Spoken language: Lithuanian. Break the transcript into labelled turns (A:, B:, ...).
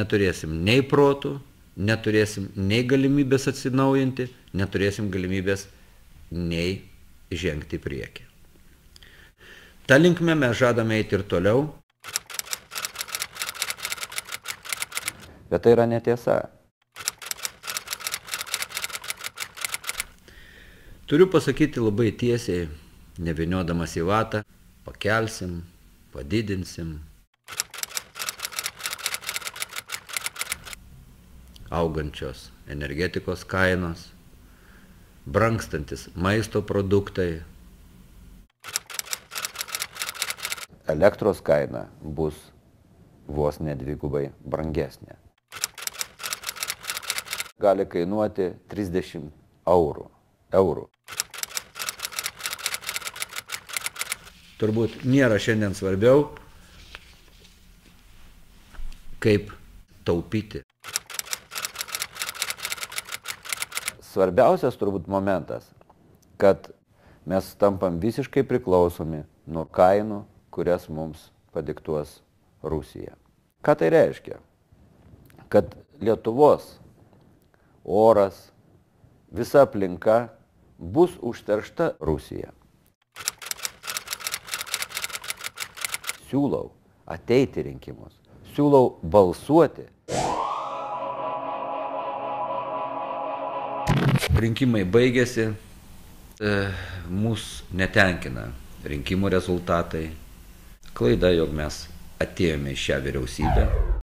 A: neturėsim nei protų, neturėsim nei galimybės atsinaujinti, neturėsim galimybės nei žengti į priekį. Ta linkme mes žadame eiti ir toliau. Bet tai yra netiesa. Turiu pasakyti labai tiesiai, nevyniodamas į vatą, pakelsim, padidinsim. Augančios energetikos kainos, brangstantis maisto produktai. Elektros kaina bus vos ne dvigubai brangesnė. Gali kainuoti 30 eurų. Turbūt nėra šiandien svarbiau, kaip taupyti. Svarbiausias turbūt momentas, kad mes tampam visiškai priklausomi nuo kainų, kurias mums padiktuos Rusija. Ką tai reiškia? Kad Lietuvos oras, visa aplinka bus užteršta Rusija. Siūlau ateiti rinkimus, siūlau balsuoti. Rinkimai baigėsi, mūsų netenkina rinkimų rezultatai. Klaida, jog mes atėjome į šią vyriausybę.